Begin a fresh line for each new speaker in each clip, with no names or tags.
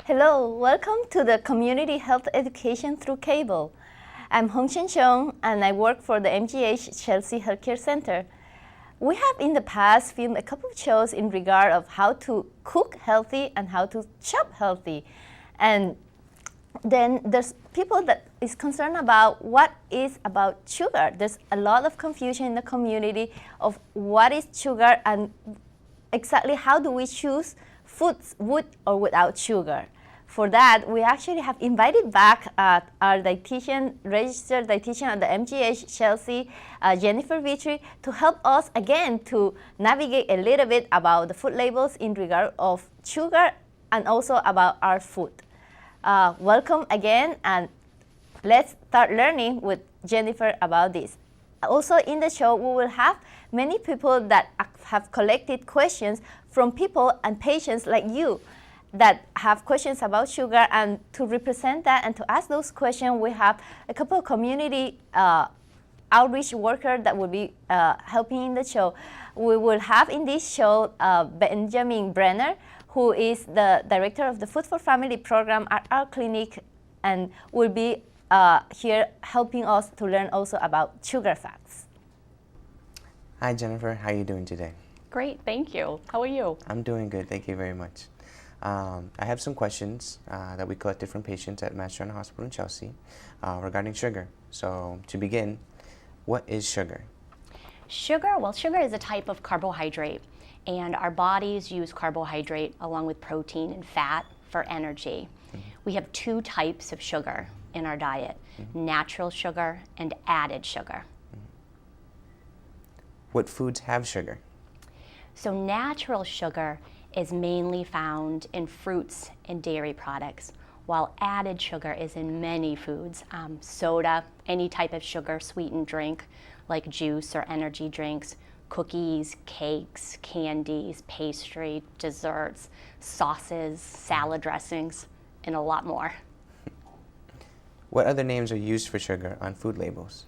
Hello, welcome to the Community Health Education Through Cable. I'm Hong Shen Xiong and I work for the MGH Chelsea Healthcare Center. We have in the past filmed a couple of shows in regard of how to cook healthy and how to chop healthy. And then there's people that is concerned about what is about sugar. There's a lot of confusion in the community of what is sugar and exactly how do we choose foods with or without sugar. For that, we actually have invited back our dietitian, registered dietitian at the MGH Chelsea, Jennifer Vitry, to help us again to navigate a little bit about the food labels in regard of sugar and also about our food. Welcome again, and let's start learning with Jennifer about this. Also in the show, we will have many people that have collected questions from people and patients like you that have questions about sugar, and to represent that and to ask those questions, we have a couple of community outreach workers that will be helping in the show. We will have in this show Benjamin Brenner, who is the director of the Food for Family program at our clinic, and will be here helping us to learn also about sugar facts.
Hi Jennifer, how are you doing today?
Great, thank you. How are you?
I'm doing good, thank you very much. I have some questions that we collected from patients at Mass General Hospital in Chelsea regarding sugar. So to begin, what is sugar?
Sugar is a type of carbohydrate, and our bodies use carbohydrate along with protein and fat for energy. We have two types of sugar in our diet, natural sugar and added sugar.
What foods have sugar?
So natural sugar is mainly found in fruits and dairy products, while added sugar is in many foods. Soda, any type of sugar sweetened drink like juice or energy drinks, cookies, cakes, candies, pastry, desserts, sauces, salad dressings, and a lot more.
What other names are used for sugar on food labels?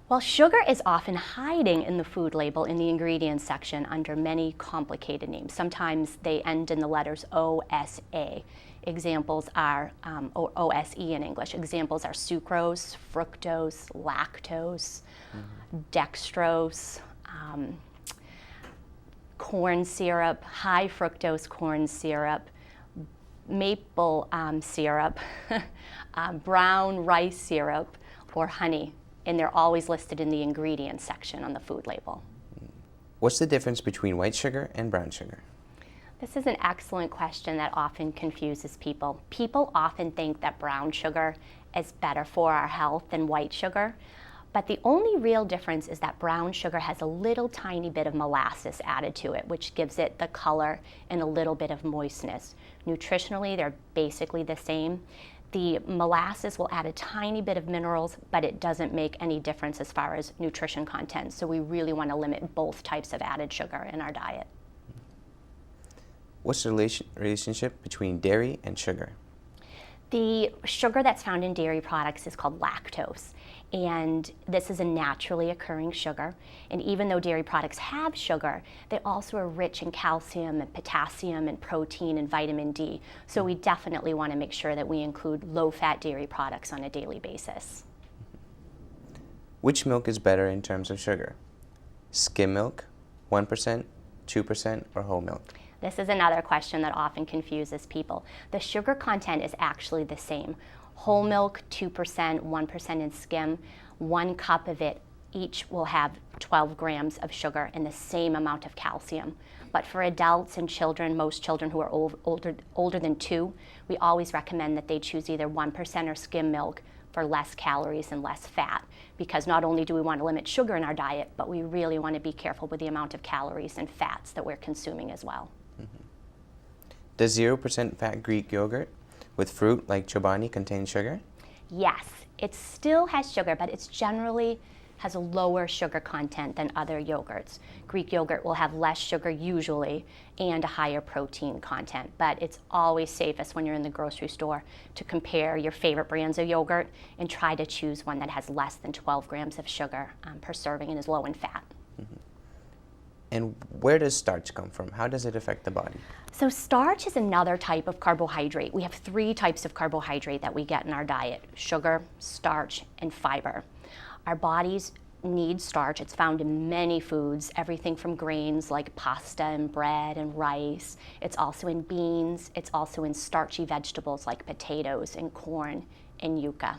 Well, sugar is often hiding in the food label in the ingredients section under many complicated names. Sometimes they end in the letters OSA. Examples are, or OSE in English. Examples are sucrose, fructose, lactose, dextrose, corn syrup, high fructose corn syrup, maple syrup, brown rice syrup, or honey. And they're always listed in the ingredients section on the food label.
What's the difference between white sugar and brown sugar?
This is an excellent question that often confuses people. People often think that brown sugar is better for our health than white sugar, but the only real difference is that brown sugar has a little tiny bit of molasses added to it, which gives it the color and a little bit of moistness. Nutritionally, they're basically the same. The molasses will add a tiny bit of minerals, but it doesn't make any difference as far as nutrition content. So we really want to limit both types of added sugar in our diet.
What's the relationship between dairy and sugar?
The sugar that's found in dairy products is called lactose, and this is a naturally occurring sugar. And even though dairy products have sugar, they also are rich in calcium and potassium and protein and vitamin D. So we definitely want to make sure that we include low-fat dairy products on a daily basis.
Which milk is better in terms of sugar? Skim milk, 1%, 2%, or whole milk?
This is another question that often confuses people. The sugar content is actually the same. Whole milk, 2%, 1% in skim. 1 cup of it each will have 12 grams of sugar and the same amount of calcium. But for adults and children, most children who are older than 2, we always recommend that they choose either 1% or skim milk for less calories and less fat, because not only do we want to limit sugar in our diet, but we really want to be careful with the amount of calories and fats that we're consuming as well.
Does 0% fat Greek yogurt with fruit like Chobani contain sugar?
Yes, it still has sugar, but it's generally has a lower sugar content than other yogurts. Greek yogurt will have less sugar usually and a higher protein content, but it's always safest when you're in the grocery store to compare your favorite brands of yogurt and try to choose one that has less than 12 grams of sugar per serving and is low in fat.
And where does starch come from? How does it affect the body?
So starch is another type of carbohydrate. We have 3 types of carbohydrate that we get in our diet: sugar, starch, and fiber. Our bodies need starch. It's found in many foods, everything from grains like pasta and bread and rice. It's also in beans. It's also in starchy vegetables like potatoes and corn and yuca.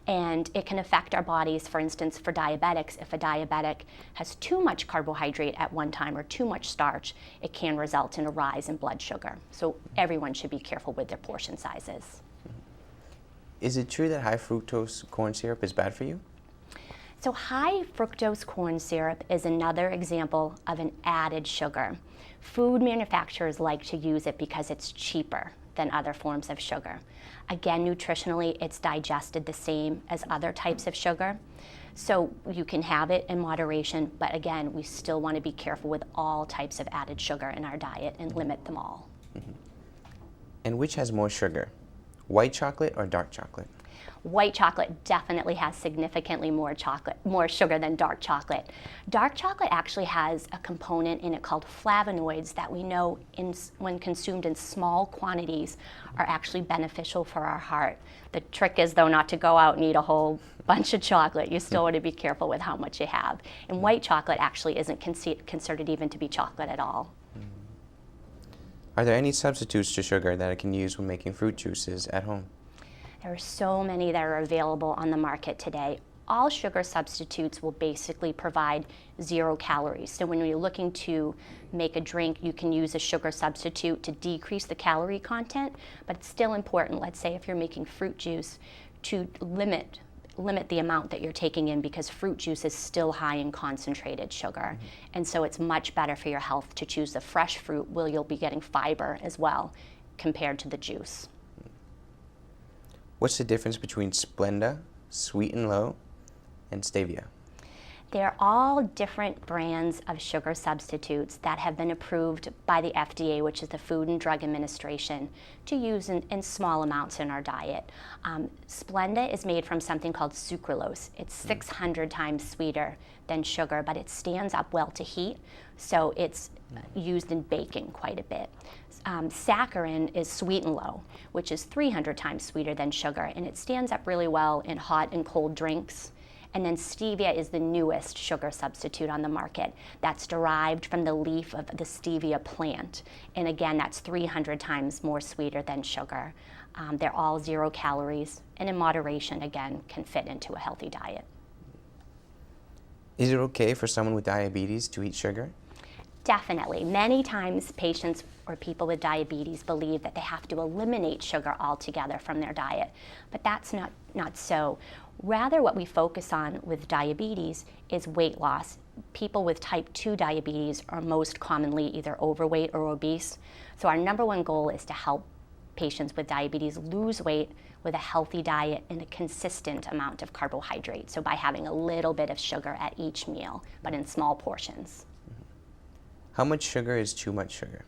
And it can affect our bodies. For instance, for diabetics, if a diabetic has too much carbohydrate at one time or too much starch, it can result in a rise in blood sugar. So everyone should be careful with their portion sizes.
Is it true that high fructose corn syrup is bad for you?
So high fructose corn syrup is another example of an added sugar. Food manufacturers like to use it because it's cheaper than other forms of sugar. Again, nutritionally, it's digested the same as other types of sugar. So you can have it in moderation, but again, we still want to be careful with all types of added sugar in our diet and limit them all.
And which has more sugar, white chocolate or dark chocolate?
White chocolate definitely has significantly more sugar than dark chocolate. Dark chocolate actually has a component in it called flavonoids that we know when consumed in small quantities are actually beneficial for our heart. The trick is, though, not to go out and eat a whole bunch of chocolate. You still want to be careful with how much you have. And white chocolate actually isn't considered even to be chocolate at all.
Are there any substitutes to sugar that I can use when making fruit juices at home?
There are so many that are available on the market today. All sugar substitutes will basically provide 0 calories. So when you're looking to make a drink, you can use a sugar substitute to decrease the calorie content, but it's still important, let's say if you're making fruit juice, to limit the amount that you're taking in, because fruit juice is still high in concentrated sugar. And so it's much better for your health to choose the fresh fruit where you'll be getting fiber as well compared to the juice.
What's the difference between Splenda, Sweet and Low, and Stevia?
They're all different brands of sugar substitutes that have been approved by the FDA, which is the Food and Drug Administration, to use in small amounts in our diet. Splenda is made from something called sucralose. It's 600 times sweeter than sugar, but it stands up well to heat, so it's used in baking quite a bit. Saccharin is Sweet and Low, which is 300 times sweeter than sugar, and it stands up really well in hot and cold drinks. And then stevia is the newest sugar substitute on the market that's derived from the leaf of the stevia plant. And again, that's 300 times more sweeter than sugar. They're all 0 calories, and in moderation, again, can fit into a healthy diet.
Is it okay for someone with diabetes to eat sugar?
Definitely. Many times patients or people with diabetes believe that they have to eliminate sugar altogether from their diet, but that's not so. Rather, what we focus on with diabetes is weight loss. People with type 2 diabetes are most commonly either overweight or obese. So our number one goal is to help patients with diabetes lose weight with a healthy diet and a consistent amount of carbohydrate. So by having a little bit of sugar at each meal, but in small portions.
How much sugar is too much sugar?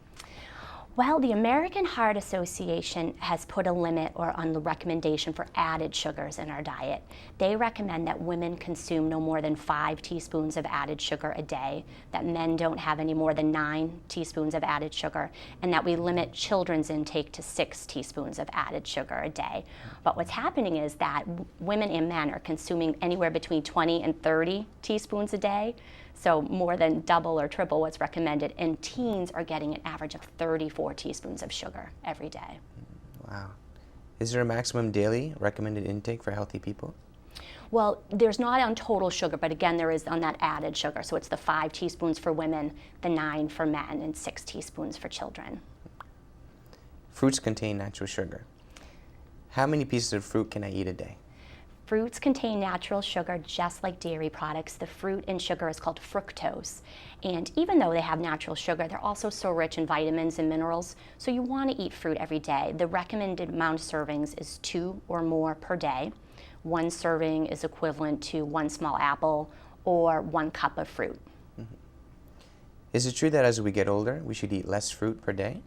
Well, the American Heart Association has put a limit on the recommendation for added sugars in our diet. They recommend that women consume no more than 5 teaspoons of added sugar a day, that men don't have any more than 9 teaspoons of added sugar, and that we limit children's intake to 6 teaspoons of added sugar a day. But what's happening is that women and men are consuming anywhere between 20 and 30 teaspoons a day. So more than double or triple what's recommended, and teens are getting an average of 34 teaspoons of sugar every day.
Wow. Is there a maximum daily recommended intake for healthy people?
Well, there's not on total sugar, but again, there is on that added sugar. So it's the 5 teaspoons for women, the 9 for men, and 6 teaspoons for children.
Fruits contain natural sugar. How many pieces of fruit can I eat a day?
Fruits contain natural sugar just like dairy products. The fruit in sugar is called fructose. And even though they have natural sugar, they're also so rich in vitamins and minerals. So you want to eat fruit every day. The recommended amount of servings is 2 or more per day. 1 serving is equivalent to 1 small apple or 1 cup of fruit.
Is it true that as we get older, we should eat less fruit per day?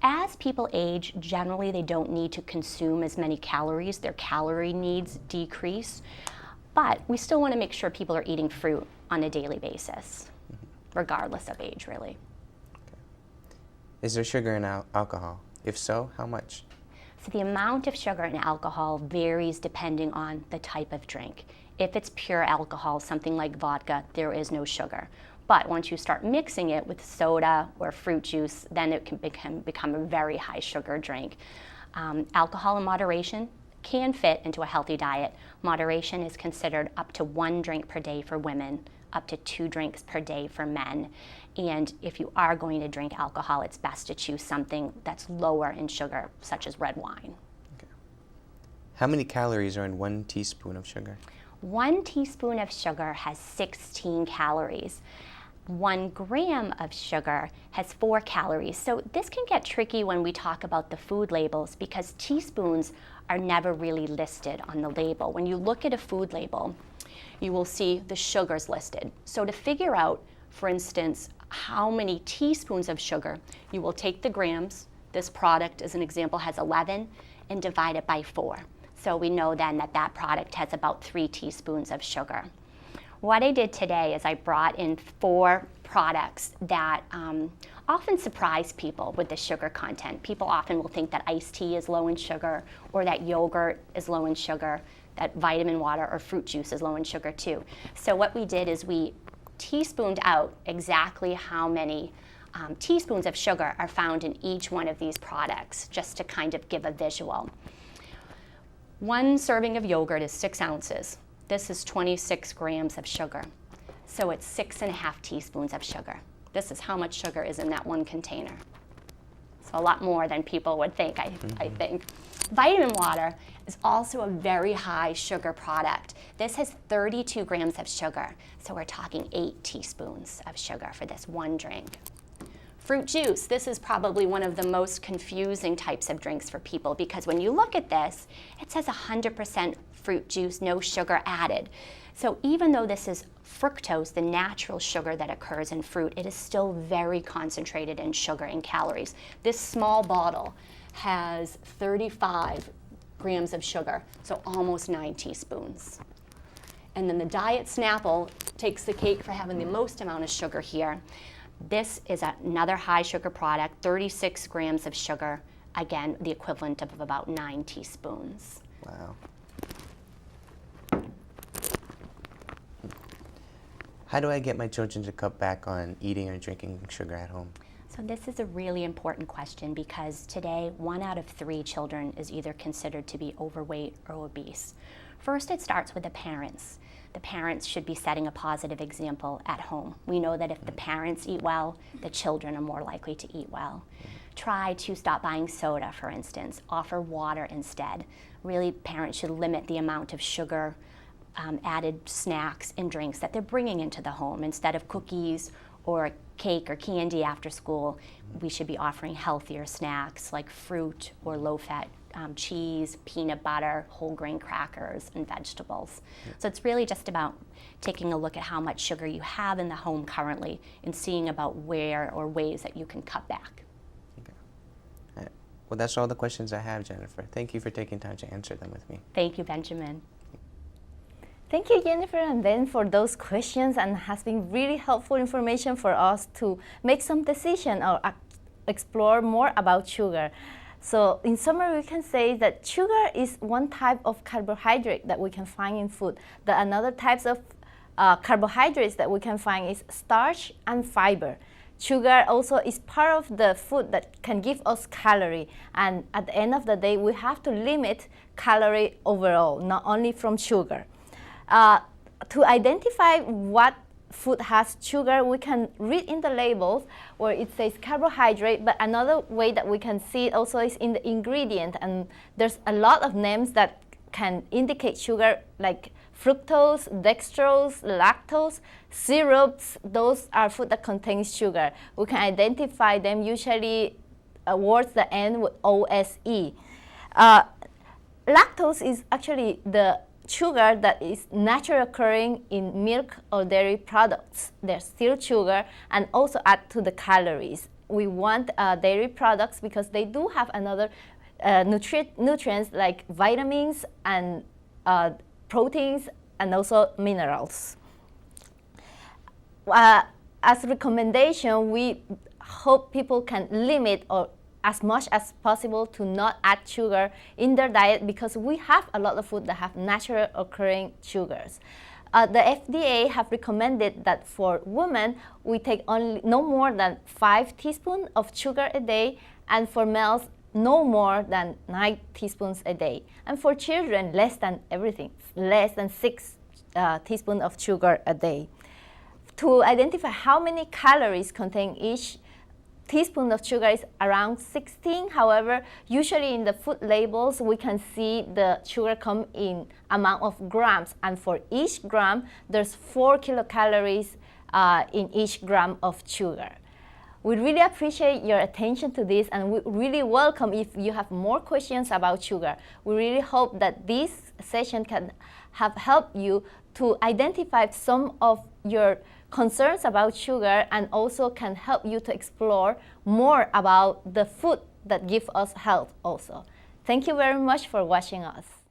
As people age, generally they don't need to consume as many calories. Their calorie needs decrease, but we still want to make sure people are eating fruit on a daily basis. regardless of age, really.
Is there sugar in alcohol? If so, how much?
So the amount of sugar in alcohol varies depending on the type of drink. If it's pure alcohol, something like vodka, there is no sugar. But once you start mixing it with soda or fruit juice, then it can become a very high sugar drink. Alcohol in moderation can fit into a healthy diet. Moderation is considered up to 1 drink per day for women, up to 2 drinks per day for men. And if you are going to drink alcohol, it's best to choose something that's lower in sugar, such as red wine.
Okay. How many calories are in 1 teaspoon of sugar?
1 teaspoon of sugar has 16 calories. 1 gram of sugar has 4 calories. So this can get tricky when we talk about the food labels because teaspoons are never really listed on the label. When you look at a food label, you will see the sugars listed. So to figure out, for instance, how many teaspoons of sugar, you will take the grams. This product, as an example, has 11 and divide it by 4. So we know then that that product has about 3 teaspoons of sugar. What I did today is I brought in 4 products that often surprise people with the sugar content. People often will think that iced tea is low in sugar or that yogurt is low in sugar, that vitamin water or fruit juice is low in sugar too. So what we did is we teaspooned out exactly how many teaspoons of sugar are found in each one of these products, just to kind of give a visual. 1 serving of yogurt is 6 ounces. This is 26 grams of sugar. So it's 6.5 teaspoons of sugar. This is how much sugar is in that 1 container. So a lot more than people would think, I think. Vitamin water is also a very high sugar product. This has 32 grams of sugar. So we're talking 8 teaspoons of sugar for this 1 drink. Fruit juice, this is probably one of the most confusing types of drinks for people because when you look at this, it says 100% fruit juice, no sugar added. So even though this is fructose, the natural sugar that occurs in fruit, it is still very concentrated in sugar and calories. This small bottle has 35 grams of sugar, so almost 9 teaspoons. And then the Diet Snapple takes the cake for having the most amount of sugar here. This is another high sugar product, 36 grams of sugar, again, the equivalent of about 9 teaspoons.
Wow. How do I get my children to cut back on eating or drinking sugar at home?
So this is a really important question because today 1 out of 3 children is either considered to be overweight or obese. First, it starts with the parents. The parents should be setting a positive example at home. We know that if the parents eat well, the children are more likely to eat well. Try to stop buying soda, for instance. Offer water instead. Really, parents should limit the amount of sugar, added snacks and drinks that they're bringing into the home. Instead of cookies or cake or candy after school, we should be offering healthier snacks like fruit or low-fat cheese, peanut butter, whole grain crackers, and vegetables. So it's really just about taking a look at how much sugar you have in the home currently and seeing about where or ways that you can cut back.
Okay. All right. Well, that's all the questions I have, Jennifer. Thank you for taking time to answer them with me.
Thank you, Benjamin.
Thank you, Jennifer and Ben, for those questions, and has been really helpful information for us to make some decision or explore more about sugar. So in summary, we can say that sugar is one type of carbohydrate that we can find in food. The another types of carbohydrates that we can find is starch and fiber. Sugar also is part of the food that can give us calorie, and at the end of the day, we have to limit calorie overall, not only from sugar. To identify what food has sugar, we can read in the labels where it says carbohydrate, but another way that we can see it also is in the ingredient, and there's a lot of names that can indicate sugar, like fructose, dextrose, lactose, syrups. Those are food that contains sugar. We can identify them usually towards the end with OSE. Lactose is actually the sugar that is naturally occurring in milk or dairy products. There's still sugar and also add to the calories. We want dairy products because they do have another nutrients like vitamins and proteins and also minerals. as recommendation, we hope people can limit or as much as possible to not add sugar in their diet, because we have a lot of food that have natural occurring sugars. The FDA have recommended that for women, we take only no more than 5 teaspoons of sugar a day, and for males, no more than 9 teaspoons a day. And for children, less than 6 teaspoons of sugar a day. To identify how many calories contain each teaspoon of sugar is around 16. However, usually in the food labels, we can see the sugar come in amount of grams, and for each gram, there's 4 kilocalories in each gram of sugar. We really appreciate your attention to this, and we really welcome if you have more questions about sugar. We really hope that this session can have helped you to identify some of your concerns about sugar, and also can help you to explore more about the food that give us health also. Thank you very much for watching us.